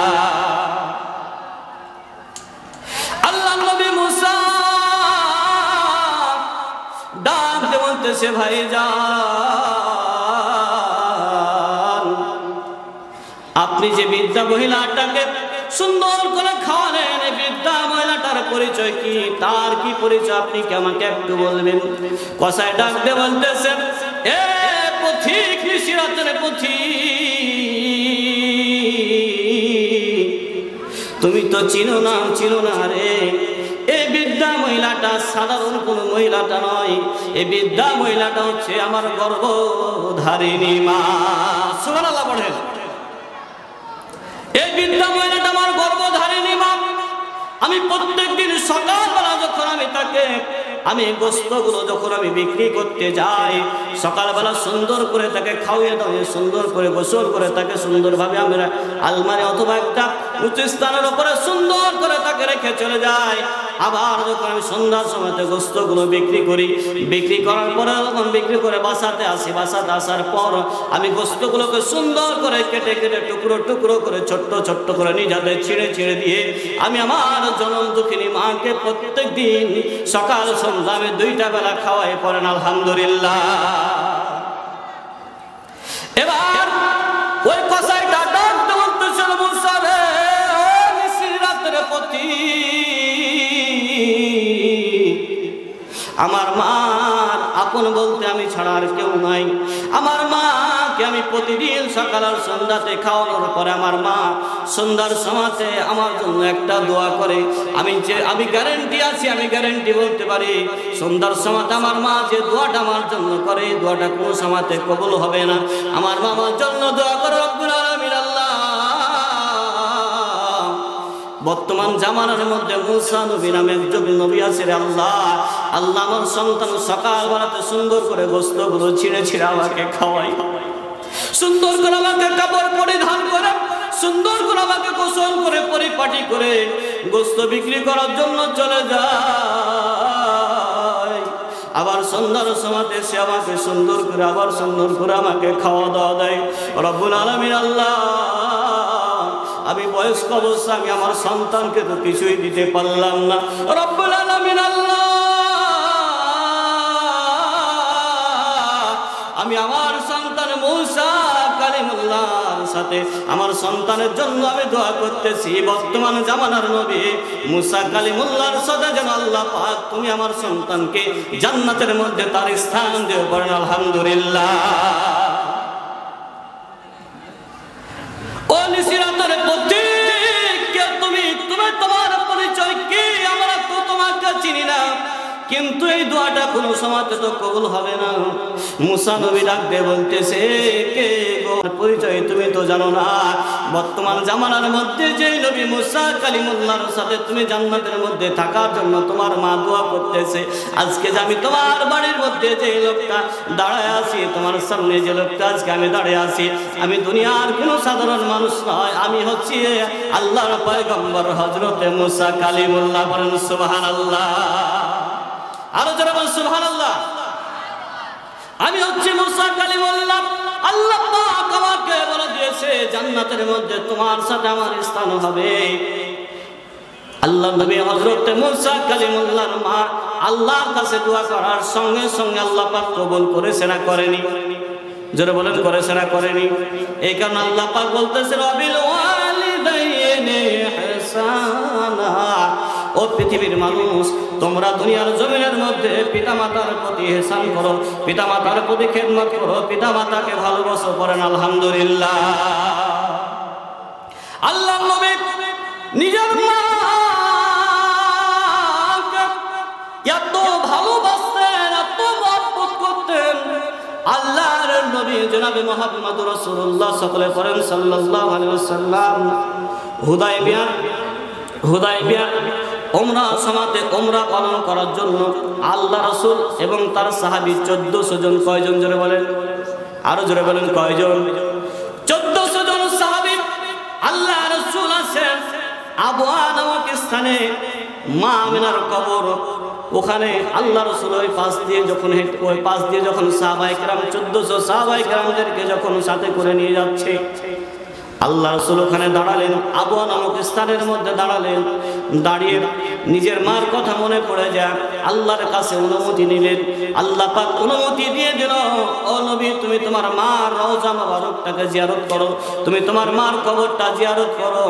আল্লাহ নবী মুসা ডাক দিয়ে বলতেছে, ভাইজান আপনি যে বৃদ্ধা মহিলাটাকে সুন্দর করে খাওয়ালেন, এই বৃদ্ধা মহিলাটার পরিচয় কি, তার কি পরিচয়, আপনি কি আমাকে একটু বলবেন? কসাই ডাক দিয়ে বলতেছে, এ পথিক, নিশিরাতের পথিক, তুমি তো চিনো না রে, এই বৃদ্ধা মহিলাটা সাধারণ কোনো মহিলাটা নয়, এই বৃদ্ধা মহিলাটা হচ্ছে আমার গর্ভধারিণী মা। সুবহানাল্লাহ পড়েন। এই বৃদ্ধা মহিলাটা আমার গর্ভধারিণী মা। আমি প্রত্যেকদিন সকালবেলা যখন আমি গোস্তগুলো যখন আমি বিক্রি করতে যাই, সকালবেলা সুন্দর করে তাকে খাওয়িয়ে দাওয়িয়ে সুন্দর করে গোসল করে তাকে সুন্দরভাবে আমরা আলমারি অথবা একটা উঁচু স্থানের উপরে সুন্দর করে তাকে রেখে চলে যাই। আবার যখন আমি সন্ধ্যার সময়তে গোস্তগুলো বিক্রি করার পরে যখন বিক্রি করে বাসাতে আসার পর আমি গোস্তগুলোকে সুন্দর করে কেটে টুকরো করে ছোট্ট করে নিজ হাতে ছিঁড়ে দিয়ে আমি আমার জনম দুঃখিনী মাকে প্রত্যেক দিন সকাল সন্ধ্যা আমি 2টা বেলা খাওয়াই, পড়েন আলহামদুলিল্লাহ। এবার ওই কসাইটা ডাক দিয়ে বলতেছিল, মুসা রে, নিশিরাতের পথিক, আমার মার আপন বলতে আমি ছাড়া আর কেউ নাই। আমার মাকে আমি প্রতিদিন সকাল আর সন্ধ্যাতে খাওয়ানোর পরে আমার মা সন্ধ্যার সময়তে আমার জন্য একটা দোয়া করে। আমি গ্যারেন্টি বলতে পারি, সন্ধ্যার সময়তে আমার মা যে দোয়াটা আমার জন্য করে, এই দোয়াটা কোনো সময়তে কবুল হবে না। আমার মা আমার জন্য দোয়া করে, রব্বুল আলামিন, আল্লাহ বর্তমান জামানার মধ্যে মুসা নবী নামে একজন নবী আছে রে আল্লাহ, আমার সন্তান সকালবেলাতে সুন্দর করে গোস্তগুলো ছিঁড়ে আমাকে খাওয়াই, সুন্দর করে আমাকে কাপড় পরিধান করে, সুন্দর করে আমাকে গোসল করে পরিপাটি করে গোস্ত বিক্রি করার জন্য চলে যায়। আবার সন্ধ্যার সময়তে সে আমাকে সুন্দর করে আমাকে খাওয়া দাওয়া দেয়। রব্বুল আলামিন, আল্লাহ আমি বয়স্ক অবস্থা, আমি আমার সন্তানকে তো কিছুই দিতে পারলাম না। রব্বুল আলামিন, আল্লাহ আমি আমার সন্তান মুসা কালিমুল্লাহর সাথে আমার সন্তানের জন্য আমি দোয়া করতেছি বর্তমান জামানার নবী মুসা কালিমুল্লাহর সাথে যেন আল্লাহ পাক তুমি আমার সন্তানকে জান্নাতের মধ্যে তার স্থান দিও, বলেন আলহামদুলিল্লাহ। ও নিসিরাতের প্রতীক কে তুমি তোমার পরিচয় কি? আমরা তো তোমাকে চিনি না, কিন্তু এই দোয়াটা কোনো সময়তে তো কবুল হবে না। মুসা নবী ডাক দিয়ে বলতেছে, কে গো, পরিচয় তুমি তো জানো না। বর্তমান জামানার মধ্যে যে নবী মুসা কালিমুল্লাহর সাথে তুমি জান্নাতের মধ্যে থাকার জন্য তোমার মা দোয়া করতেছে, আজকে যে আমি তোমার বাড়ির মধ্যে যে লোকটা দাঁড়ায় আছি, তোমার সামনে যে লোকটা আজকে আমি দাঁড়িয়ে আছি, আমি দুনিয়ার কোনো সাধারণ মানুষ নয়, আমি হচ্ছি আল্লাহর পয়গম্বর হযরতে মুসা কালিমুল্লাহ। বলেন সুবহানাল্লাহ, আরো যারা বলেন সুবহানাল্লাহ। আমি হচ্ছি মুসা কালিমুল্লাহ। আল্লাহ পাক আমাকে বলে দিয়েছে জান্নাতের মধ্যে তোমার সাথে আমার স্থান হবে। আল্লাহ নবী হযরত মুসা কালিমুল্লাহর মা আল্লাহর কাছে দোয়া করার সঙ্গে সঙ্গে আল্লাহ পাক কবুল করেছে না করেনি? জোরে বলেন করেছে না করেনি? এই কারণে আল্লাহ পাক বলতেছে রবিল ওয়ালিদাইনি ইহসানা। ও পৃথিবীর মানুষ, তোমরা দুনিয়ার জমিনের মধ্যে পিতামাতার প্রতি ইহসান করো, পিতামাতার প্রতি খেদমত করো, পিতামাতাকে ভালোবাসো, করেন আলহামদুলিল্লাহ। আল্লাহ নবী নিজের মাকে এত ভালোবাসতেন, এত মহব্বত করতেন। আল্লাহর নবী জনাবে মুহাম্মদ রাসূলুল্লাহ সকলে করেন সাল্লাল্লাহু আলাইহি ওয়াসাল্লাম হুদায়বিয়া উমরা সমাতে উমরা পালন করার জন্য আল্লাহ রাসূল এবং তার সাহাবী 1400 জন। কয়জন? জোরে বলেন, আরো জোরে বলেন, কয়জন? 1400 জন সাহাবী। আল্লাহ রাসূল আছেন আবওয়া নামক স্থানে, মা আমিনার কবর, ওখানে আল্লাহ রাসূল ওই পাশ দিয়ে যখন সাহাবায়ে কেরাম 1400 সাহাবায়ে কেরামদেরকে যখন সাথে করে নিয়ে যাচ্ছে, আল্লাহ রাসূল ওখানে দাঁড়ালেন, আবওয়া নামক স্থানের মধ্যে দাঁড়ালেন। দাঁড়িয়ে নিজের মার কথা মনে পড়ে যায়, আল্লাহর কাছে অনুমতি নিলেন। আল্লাহ পাক অনুমতি দিয়ে দিল, ও নবী তুমি তোমার মার রওজা মুবারকটাকে জিয়ারত করো, তুমি তোমার মার কবরটা জিয়ারত করো।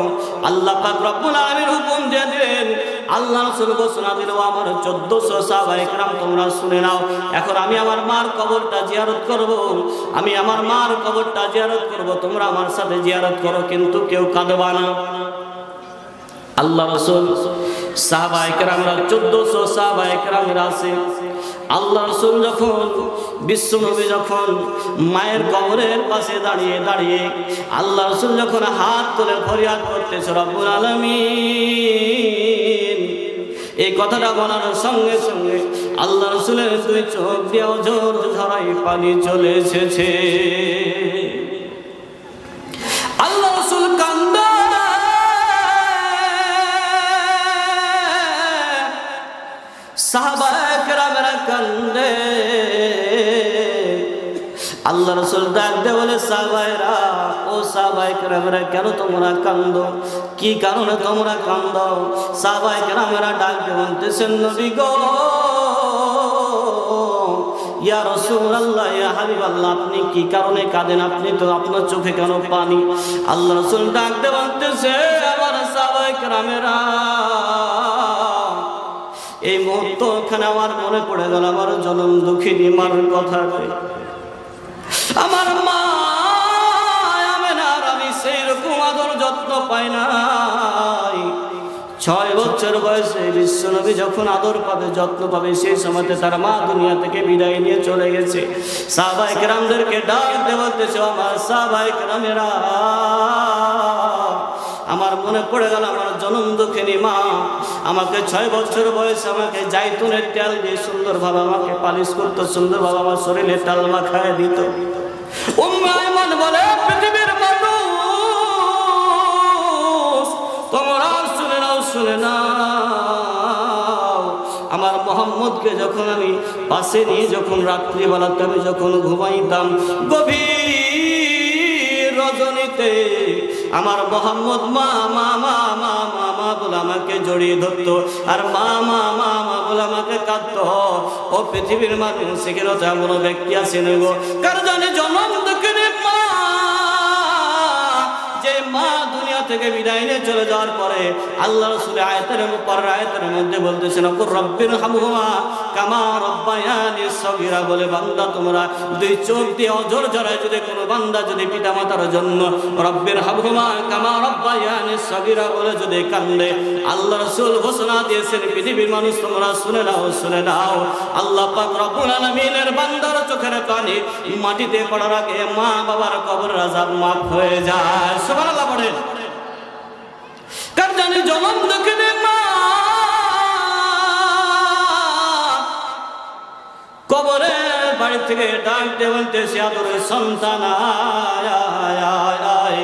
আল্লাহ পাক রব্বুল আলামিন হুকুম দিয়ে দিলেন। আল্লাহ রাসূল ঘোষণা দিল, আমার 1400 সাহাবায়ে কেরাম তোমরা শুনে নাও, এখন আমি আমার মার কবরটা জিয়ারত করব, আমি আমার মার কবরটা জিয়ারত করব, তোমরা আমার সাথে জিয়ারত করো, কিন্তু কেউ কাঁদবা না। আল্লাহ রাসূল সাহাবায়ে কেরামরা 1400 সাহাবায়ে কেরামরা আছে। আল্লাহ রাসূল যখন বিশ্ব নবী যখন মায়ের কবরের পাশে দাঁড়িয়ে আল্লাহ রাসূল যখন হাত তুলে ফরিয়াদ করতেছে, রব্বুল আলামিন, এই কথাটা বলার সঙ্গে সঙ্গে আল্লাহ রাসূলের দুই চোখ দিয়ে ঝর ঝরাই পানি চলে এসেছে। আল্লাহ রাসূল কান্দে, সাহাবায়ে কেরামেরা কান্দে। আল্লাহ রাসূল ডাক দিয়ে বলে, সাহাবায়েরা, ও সাহাবায়ে কেরামেরা, কেন তোমরা কান্দো? কি কারণে তোমরা কান্দো? সাহাবায়ে কেরামেরা ডাক দিয়ে বলতেছেন, নবী গো, ইয়া রাসূলুল্লাহ, ইয়া হাবিবাল্লাহ, আপনি কি কারণে কাঁদেন? আপনি তো, আপনার চোখে কেন পানি? আল্লাহ রাসূল ডাক দিয়ে বলতেছে, আমার সাহাবায়ে কেরামেরা, এই মুহূর্ত ওখানে আমার মনে পড়ে গেল আমার জনম দুঃখিনী মার কথা। আমার মা আমেনার আমি সেই রকম আদর যত্ন পাই নাই। 6 বছর বয়সে বিশ্বনবী যখন আদর পাবে, যত্ন পাবে, সেই সময়তে তার মা দুনিয়া থেকে বিদায় নিয়ে চলে গেছে। সাহাবায়ে কেরামদেরকে ডাক দিয়ে বলতেছে, আমার সাহাবায়ে কেরামেরা, আমার মনে পড়ে গেল আমার জনম দুঃখিনী মা আমাকে 6 বছর বয়সে আমাকে জাইতুনের তেল দিয়ে সুন্দরভাবে আমাকে পালিশ করতো, সুন্দরভাবে আমার শরীরে তেল মাখায় দিত। উম্মে আইমান বলে, পৃথিবীর মানুষ তোমরা শুনে নাও, আমার মুহাম্মদকে যখন আমি পাশে নিয়ে যখন রাত্রিবেলাতে আমি যখন ঘুমাইতাম, গভীর রজনীতে আমার মুহাম্মদ মা মা মা মা মা মা বলে আমাকে জড়িয়ে ধরতো, আর মা মা মা মা বলে আমাকে কাঁদতো। ও পৃথিবীর মানুষ, সেখানে তো এমন ব্যক্তি আছে নেব, কারণ জানে জনম দুঃখিনী মা মা দুনিয়া থেকে বিদায় নিয়ে চলে যাওয়ার পরে আল্লাহ রাসূল আয়াতের মধ্যে বলতেছেন রব্বির হামহুমা কামা রব্বায়ানি সগীরা বলে বান্দা তোমরা দুই চোখ দিয়ে অঝর ঝরায় যদি কোনো বান্দা যদি পিতামাতার জন্য রব্বির হামহুমা কামা রব্বায়ানি সগীরা বলে যদি কান্দে আল্লাহ রাসূল ঘোষণা দিয়েছেন পৃথিবীর মানুষ তোমরা শুনে নাও আল্লাহ পাক রব্বুল আলামিনের বান্দার চোখের পানি মাটিতে পড়ার আগে মা বাবার কবরের আযাব মাফ হয়ে যায় সুবহানাল্লাহ পড়েন কার জানি জনম দেখে মা কবরে বাড়ি থেকে ডাক দিয়ে বলতেছে আদরের সন্তান আয়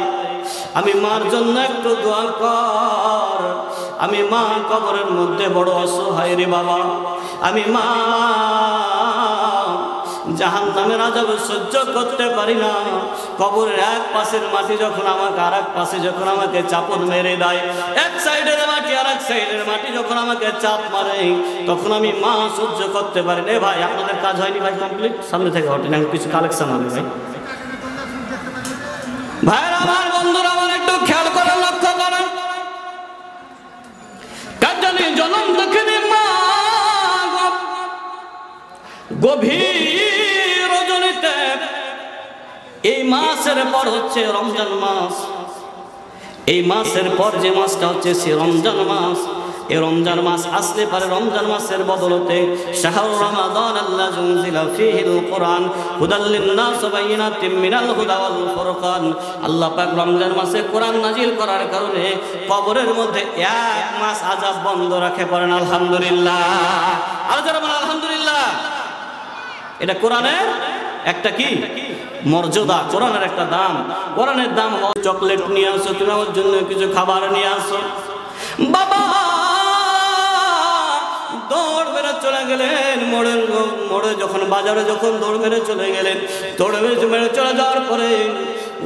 আমি মার জন্য একটু দোয়া কর আমি মা কবরের মধ্যে বড় অসহায় রে বাবা আমি মা জাহান্নামের আযাব সহ্য করতে পারি না কবরের এক পাশের মাটি যখন আমাকে আরেক পাশে যখন আমাকে চাপড় মেরে দেয় এক সাইডের মাটি আরেক সাইডের মাটি যখন আমাকে চাপ মারে তখন আমি মা সহ্য করতে পারি না ভাই আপনাদের কাজ হয়নি ভাই কমপ্লিট সামনে থেকে হটেন কিছু কালেকশন হবে ভাই ভাইরা আমার বন্ধুরা আমার একটু খেয়াল করে লক্ষ্য করেন কার জানি জনম দেখে মা গভীর রজনীতে এই মাসের পর হচ্ছে রমজান মাস এই মাসের পর যে মাসটা হচ্ছে সে রমজান মাস এই রমজান মাস আসলে পারে রমজান মাসের বদলতে শাহরু রমাদান আল্লাযী উনজিলা ফীহিল কুরআন হুদাল লিন-নাস ওয়া বাইয়িনাতিন মিনাল হুদা ওয়াল ফুরকান আল্লাহ পাক রমজান মাসে কোরআন নাজিল করার কারণে কবরের মধ্যে এক মাস আযাব বন্ধ রাখে পড়েন আলহামদুলিল্লাহ আর যারা বলেন আলহামদুলিল্লাহ এটা কোরআনের একটা কি মর্যাদা কোরআনের একটা দাম কোরআনের দাম চকলেট নিয়ে আসো তুমি আমার জন্য কিছু খাবার নিয়ে আসো বাবা দৌড় মেরে চলে গেলেন মোড়ে যখন বাজারে যখন দৌড় মেরে চলে গেলেন দৌড় মেরে চলে যাওয়ার পরে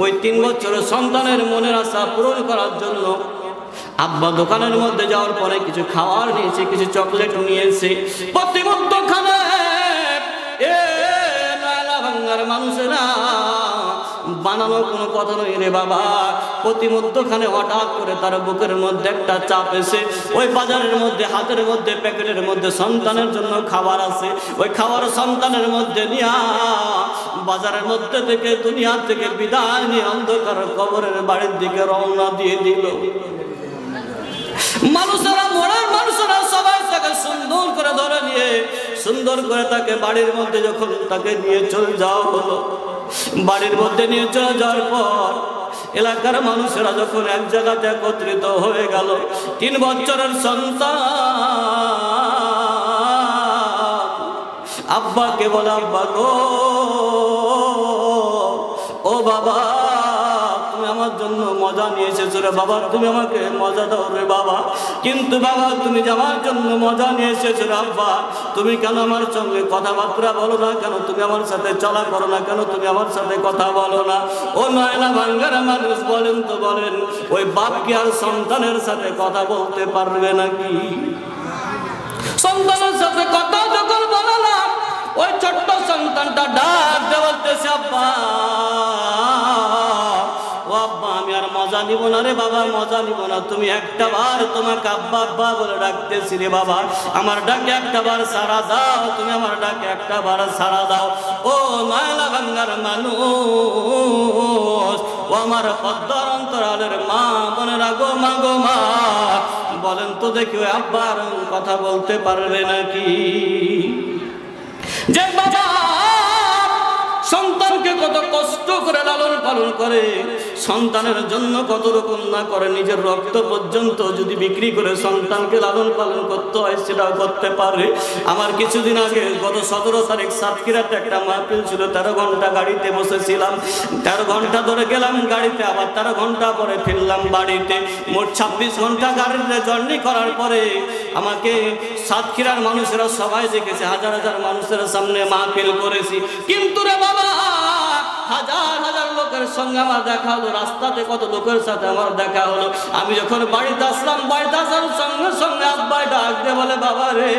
ওই 3 বছরের সন্তানের মনের আশা পূরণ করার জন্য আব্বা দোকানের মধ্যে যাওয়ার পরে কিছু খাবার নিয়েছে কিছু চকলেট নিয়েছে প্রতিমধ্যখানে মানুষেরা বানানো কোনো কথা নয় রে বাবা প্রতিমধ্যখানে হঠাৎ করে তার বুকের মধ্যে একটা চাপ এসে ওই বাজারের মধ্যে হাতের মধ্যে প্যাকেটের মধ্যে সন্তানের জন্য খাবার আছে ওই খাবার সন্তানের মধ্যে নিয়া বাজারের মধ্যে থেকে দুনিয়া থেকে বিদায় নিয়ে অন্ধকার কবরের বাড়ির দিকে রওনা দিয়ে দিল মানুষেরা মরার মানুষেরা সবাই তাকে সুন্দর করে ধরে নিয়ে সুন্দর করে তাকে বাড়ির মধ্যে যখন তাকে নিয়ে চলে যাওয়া হলো বাড়ির মধ্যে নিয়ে চলে যাওয়ার পর এলাকার মানুষেরা যখন এক জায়গাতে একত্রিত হয়ে গেল 3 বছরের সন্তান আব্বাকে বলে আব্বা গো ও বাবা তুমি আমার জন্য মজা নিয়ে এসেছো রে বাবা তুমি আমাকে মজা দাও রে বাবা কিন্তু বাবা তুমি যে আমার জন্য মজা নিয়ে এসেছো রে আব্বা তুমি কেন আমার সঙ্গে কথাবার্তা বলো না কেন তুমি আমার সাথে চলা করো না কেন তুমি আমার সাথে কথা বলো না ও নয়না ভাঙ্গার মানুষ বলেন তো বলেন ওই বাপ কি আর সন্তানের সাথে কথা বলতে পারবে নাকি সন্তানের সাথে কথা যখন বলো না ওই ছোট্ট সন্তানটা ডাক দিয়ে বলতেছে আব্বা ও আব্বা আমি আর মজা নিব না রে বাবা মজা নিব না তুমি একটা বার তোমাকে আব্বা আব্বা বলে ডাকতেছি রে বাবা আমার ডাকে একটা বার সাড়া দাও তুমি আমার ডাকে একটা বার সাড়া দাও ও মায়লা ভাঙ্গার মানুষ ও আমার পদ্মার অন্তরালের মা বোনেরা গো মা গো মা বলেন তো দেখি ওই আব্বার কথা বলতে পারবে নাকি যে বাবা সন্তানকে কত কষ্ট করে লালন পালন করে সন্তানের জন্য কত রকম না করে নিজের রক্ত পর্যন্ত যদি বিক্রি করে সন্তানকে লালন পালন করতে হয় সেটাও করতে পারে আমার কিছুদিন আগে গত 17 তারিখ সাতক্ষীরাতে একটা মাহফিল ছিল 13 ঘন্টা গাড়িতে বসেছিলাম 13 ঘন্টা ধরে গেলাম গাড়িতে আবার 13 ঘন্টা পরে ফিরলাম বাড়িতে মোট 26 ঘন্টা গাড়িতে জার্নি করার পরে আমাকে সাতক্ষীরার মানুষেরা সবাই দেখেছে হাজার হাজার মানুষের সামনে মাহফিল করেছি কিন্তু রে বাবা হাজার হাজার লোকের সঙ্গে আমার দেখা হলো রাস্তাতে কত লোকের সাথে আমার দেখা হলো আমি যখন বাড়িতে আসলাম বাড়িতে আসার সঙ্গে সঙ্গে আব্বা ডাক দিয়ে বলে বাবা রে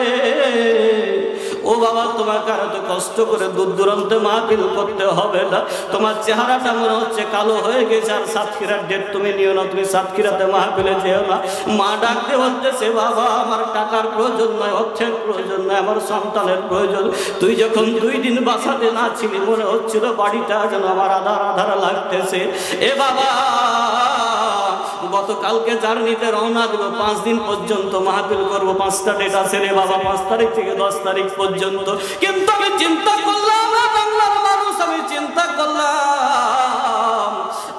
ও বাবা, তোমাকে আর এত কষ্ট করে দূর দূরান্তে মাহফিল করতে হবে না। তোমার চেহারাটা মনে হচ্ছে কালো হয়ে গেছে, আর সাতক্ষীরার ডেট তুমি নিও না, তুমি সাতক্ষীরাতে মাহফিলে যেও না। মা ডাকতে বলতেছে, বাবা আমার টাকার প্রয়োজন নয়, অর্থের প্রয়োজন নয়, আমার সন্তানের প্রয়োজন। তুই যখন 2 দিন বাসাতে না ছিলি, মনে হচ্ছিল বাড়িটা যেন আমার আধার আধার লাগতেছে। এ বাবা, গতকালকে জার্নিতে রওনা দেব, 5 দিন পর্যন্ত মাহফিল করবো, 5টা ডেট আছে রে বাবা, 5 তারিখ থেকে 10 তারিখ পর্যন্ত। কিন্তু আমি চিন্তা করলাম, বাংলার মানুষ, আমি চিন্তা করলাম,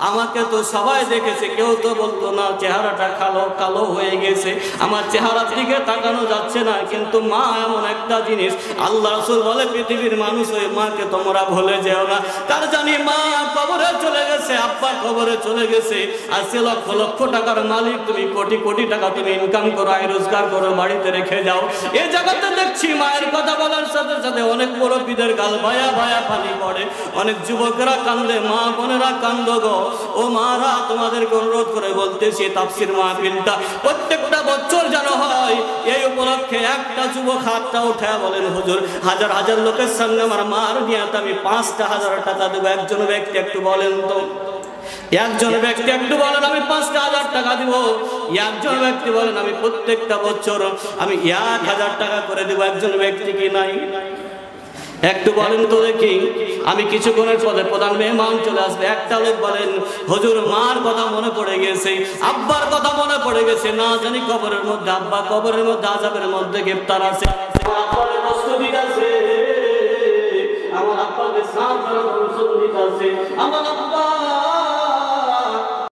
আমাকে তো সবাই দেখেছে, কেউ তো বলতো না চেহারাটা কালো কালো হয়ে গেছে, আমার চেহারার দিকে তাকানো যাচ্ছে না। কিন্তু মা এমন একটা জিনিস, আল্লাহ রাসূল বলে পৃথিবীর মানুষ ওই মাকে তোমরা ভুলে যেও না। তার জানি মা কবরে চলে গেছে, আব্বা কবরে চলে গেছে, আজকে লক্ষ লক্ষ টাকার মালিক তুমি, কোটি কোটি টাকা তুমি ইনকাম করো, আয় রোজগার করো, বাড়িতে রেখে যাও। এই জায়গাতে দেখছি মায়ের কথা বলার সাথে সাথে অনেক মুরব্বীদের গাল ভায়া ভায়া পানি পড়ে, অনেক যুবকেরা কান্দে, মা বোনেরা কান্দ গো। ও মারা, তোমাদেরকে অনুরোধ করে বলতেছি, তাফসীর মাহফিলটা প্রত্যেকটা বছর যেন হয়। এই উপলক্ষে একটা যুবক হাতটা উঠায় বলেন, হুজুর হাজার হাজার লোকের সামনে আমার মার নিয়াতে আমি 5,000 টাকা দেবো। একজন ব্যক্তি একটু বলেন তো, একজন ব্যক্তি একটু বলেন আমি 5,000 টাকা দিব। একজন ব্যক্তি বলেন আমি প্রত্যেকটা বছর আমি 1,000 টাকা করে দিব। একজন ব্যক্তি কি নাই? একটু বলেন তো দেখি। আমি কিছুক্ষণের পরে প্রধান মেহমান চলে আসবে। একটা লোক বলেন, হুজুর মার কথা মনে পড়ে গেছে, আব্বার কথা মনে পড়ে গেছে, না জানি কবরের মধ্যে আব্বা, কবরের মধ্যে আযাবের মধ্যে গ্রেফতার আছে, আব্বাকে কষ্ট দিতেছে, আমার আব্বাকে সাথ করার কষ্ট দিতেছে, আমার আব্বা